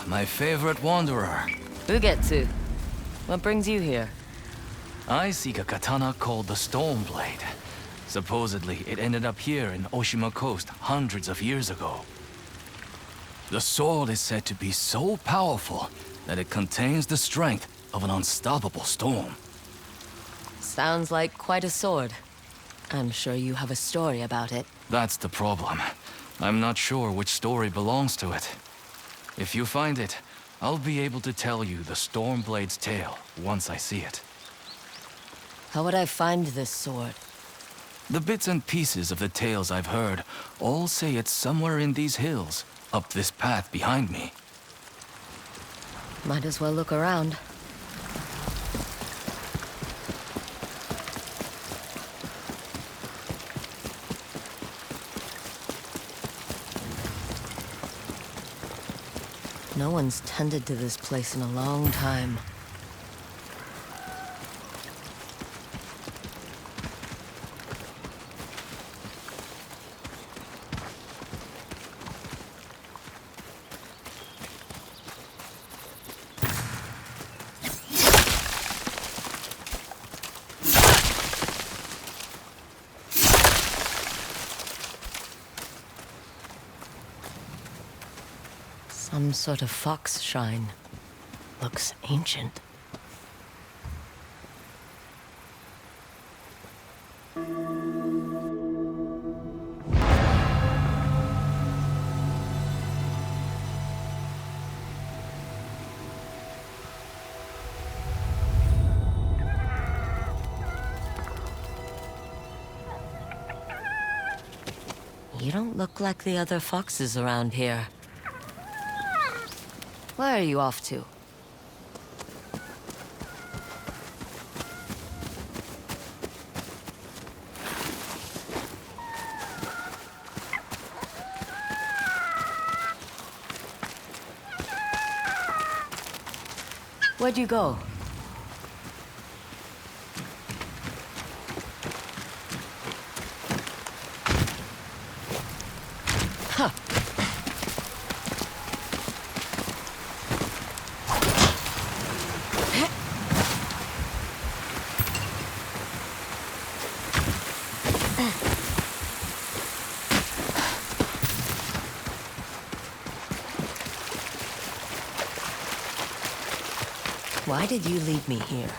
my favorite wanderer. Ugetsu. What brings you here? I seek a katana called the Stormblade. Supposedly, it ended up here in Oshima Coast hundreds of years ago. The sword is said to be so powerful that it contains the strength of an unstoppable storm. Sounds like quite a sword. I'm sure you have a story about it. That's the problem. I'm not sure which story belongs to it. If you find it, I'll be able to tell you the Stormblade's tale once I see it. How would I find this sword? The bits and pieces of the tales I've heard all say it's somewhere in these hills, up this path behind me. Might as well look around. No one's tended to this place in a long time. Some sort of fox shrine. Looks ancient. You don't look like the other foxes around here. Where are you off to? Where'd you go? Huh. Why did you leave me here?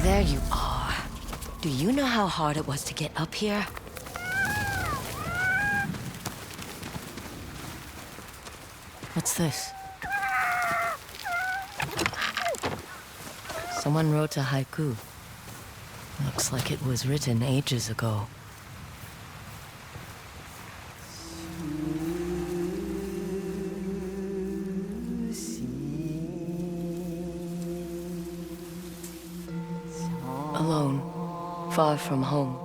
There you are. Do you know how hard it was to get up here? What's this? Someone wrote a haiku. Looks like it was written ages ago. Alone, far from home.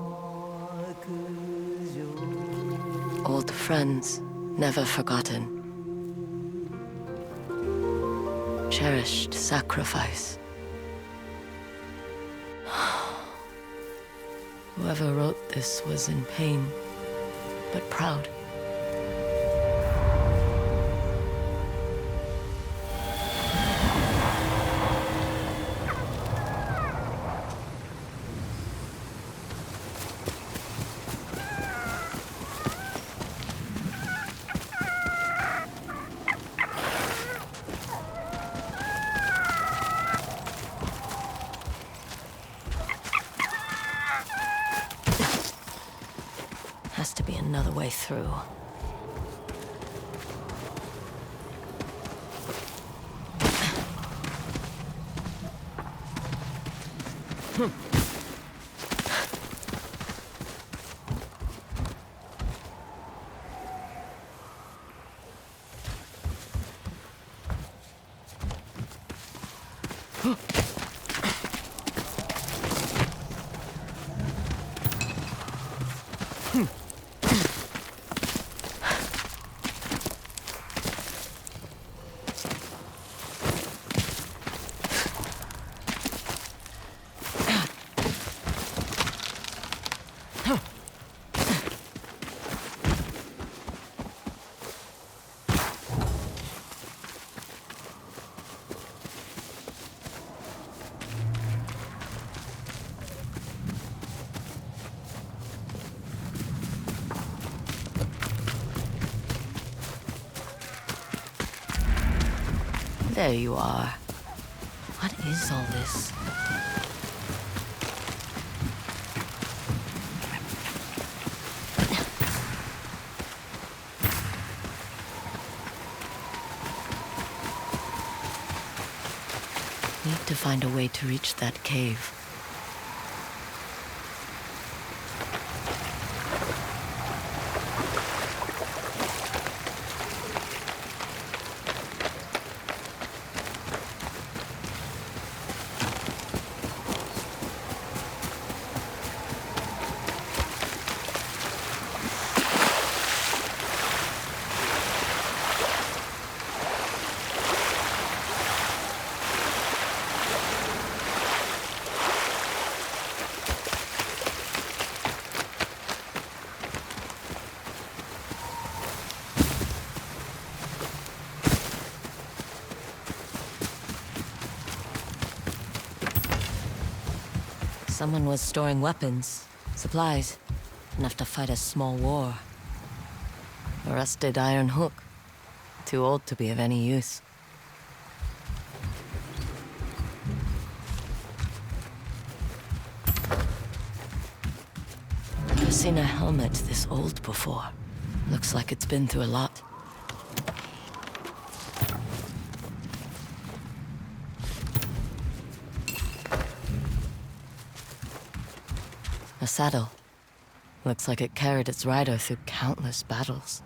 Old friends, never forgotten. Cherished sacrifice. Whoever wrote this was in pain, but proud. Has to be another way through. There you are. What is all this? Need to find a way to reach that cave. Someone was storing weapons, supplies, enough to fight a small war. A rusted iron hook, too old to be of any use. Never seen a helmet this old before. Looks like it's been through a lot. A saddle. Looks like it carried its rider through countless battles.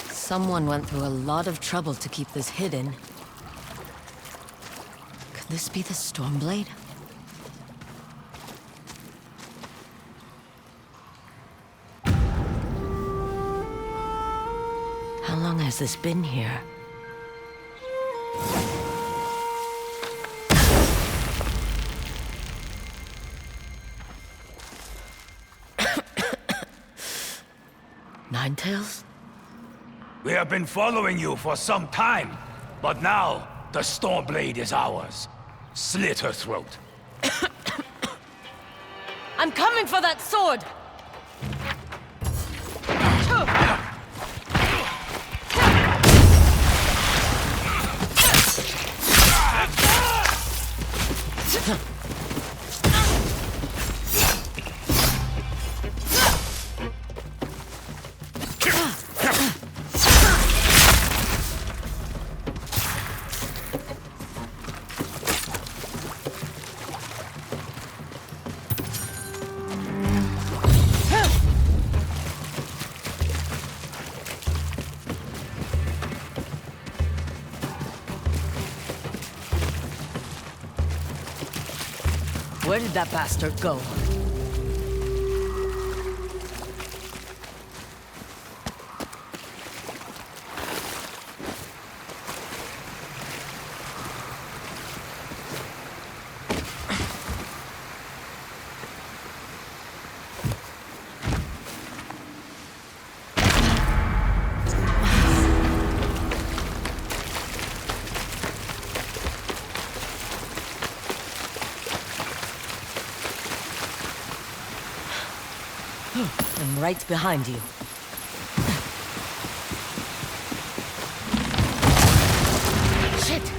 Someone went through a lot of trouble to keep this hidden. this be the Stormblade? How long has this been here? Ninetales? We have been following you for some time, but now the Stormblade is ours. Slit her throat. I'm coming for that sword! Where did that bastard go? I'm right behind you. Shit!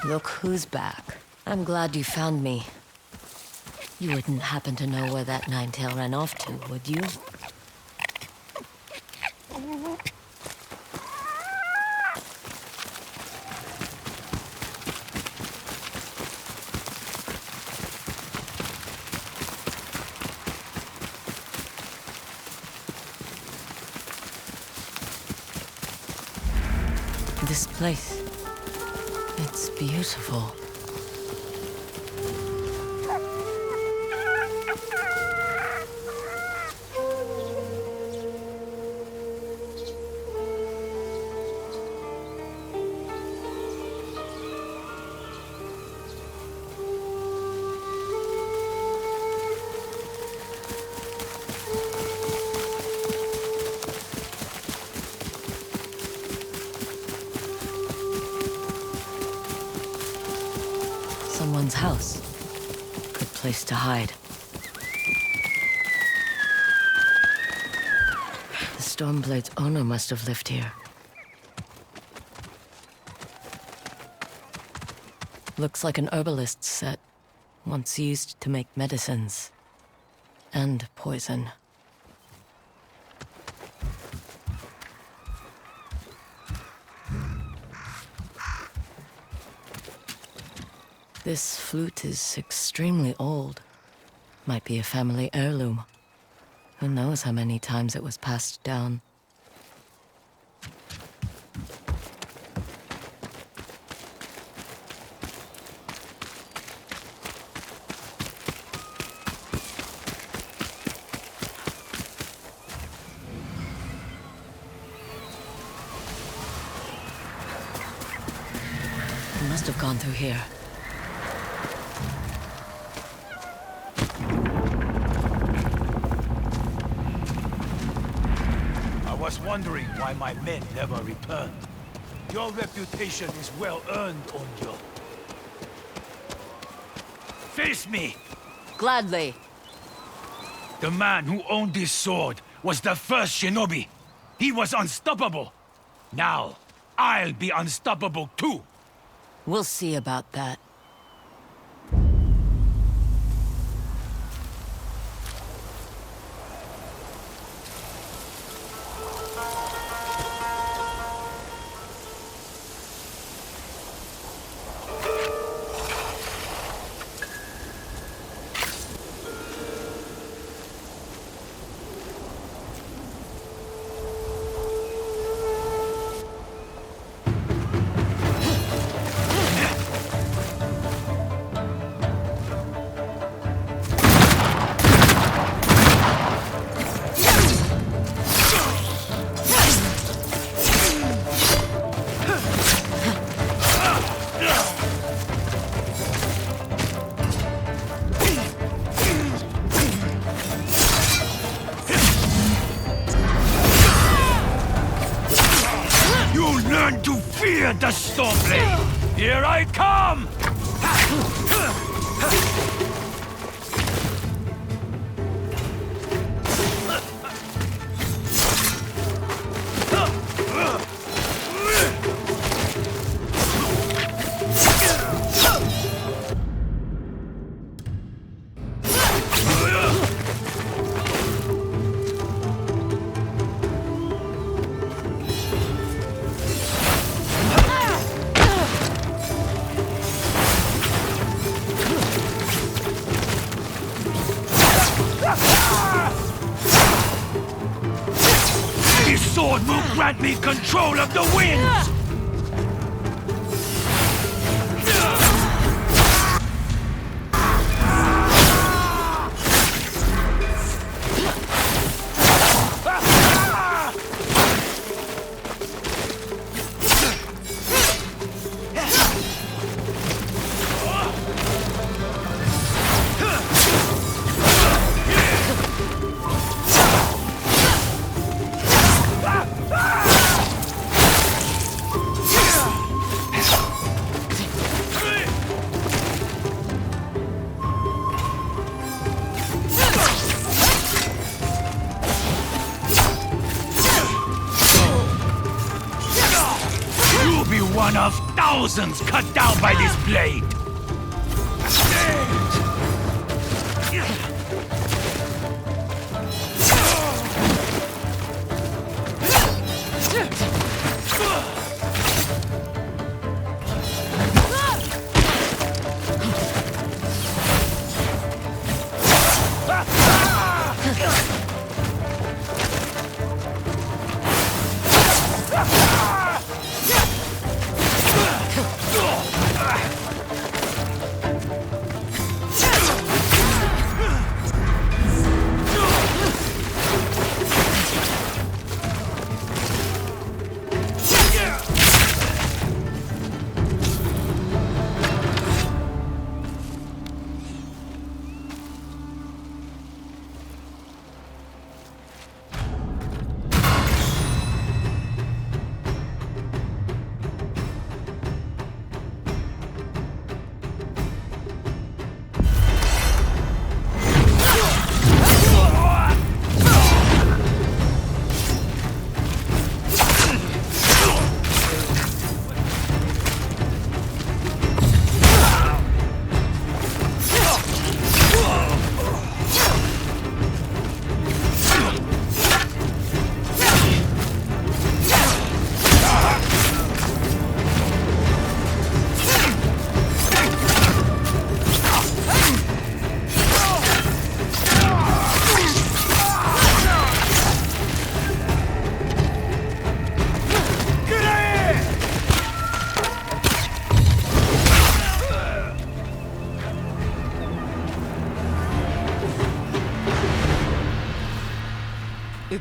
Look who's back. I'm glad you found me. You wouldn't happen to know where that Ninetail ran off to, would you? This place, it's beautiful. Someone's house. Good place to hide. The Stormblade's owner must have lived here. Looks like an herbalist's set, once used to make medicines. And poison. This flute is extremely old. Might be a family heirloom. Who knows how many times it was passed down. It must have gone through here. I was wondering why my men never returned. Your reputation is well earned, Onyo. Face me! Gladly. The man who owned this sword was the first shinobi. He was unstoppable. Now, I'll be unstoppable too. We'll see about that. Learn to fear the Stormblade! Here I come! This sword will grant me control of the winds! One of thousands cut down by this blade!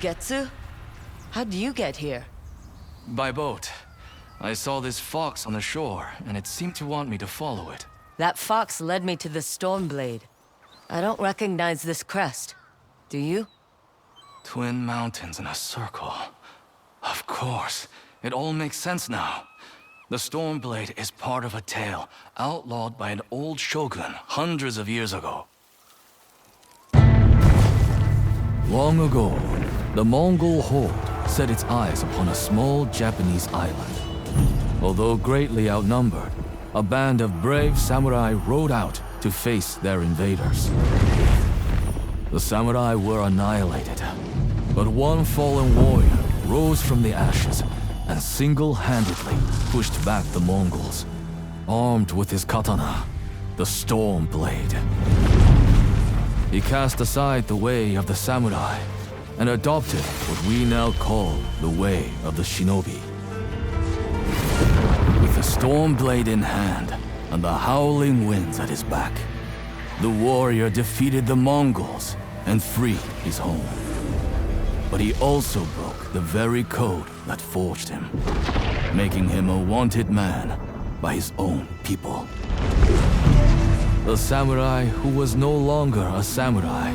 Ugetsu? How'd you get here? By boat. I saw this fox on the shore, and it seemed to want me to follow it. That fox led me to the Stormblade. I don't recognize this crest. Do you? Twin mountains in a circle. Of course. It all makes sense now. The Stormblade is part of a tale outlawed by an old shogun hundreds of years ago. Long ago, the Mongol horde set its eyes upon a small Japanese island. Although greatly outnumbered, a band of brave samurai rode out to face their invaders. The samurai were annihilated, but one fallen warrior rose from the ashes and single-handedly pushed back the Mongols, armed with his katana, the Storm Blade. He cast aside the way of the samurai and adopted what we now call the way of the shinobi. With the Storm Blade in hand and the howling winds at his back, the warrior defeated the Mongols and freed his home. But he also broke the very code that forged him, making him a wanted man by his own people. The samurai who was no longer a samurai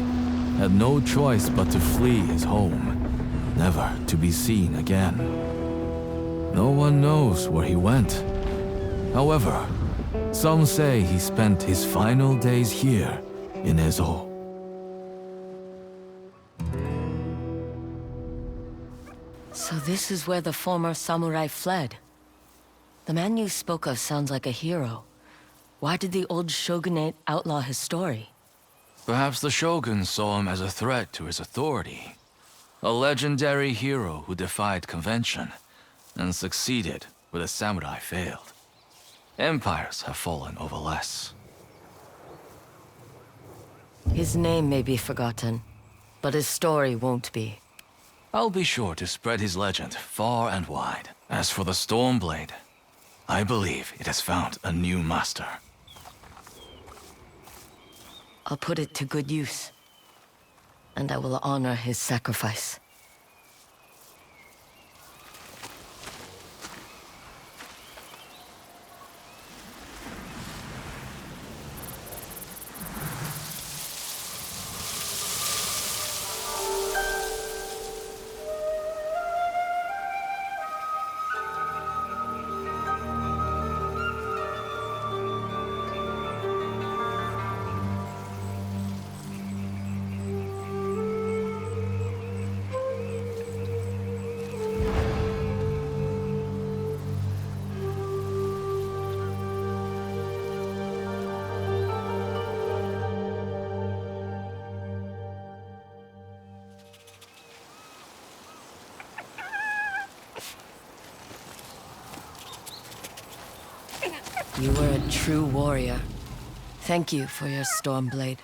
had no choice but to flee his home, never to be seen again. No one knows where he went. However, some say he spent his final days here in Ezo. So this is where the former samurai fled. The man you spoke of sounds like a hero. Why did the old shogunate outlaw his story? Perhaps the shogun saw him as a threat to his authority. A legendary hero who defied convention and succeeded where the samurai failed. Empires have fallen over less. His name may be forgotten, but his story won't be. I'll be sure to spread his legend far and wide. As for the Stormblade, I believe it has found a new master. I'll put it to good use, and I will honor his sacrifice. You were a true warrior. Thank you for your Stormblade.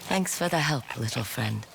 Thanks for the help, little friend.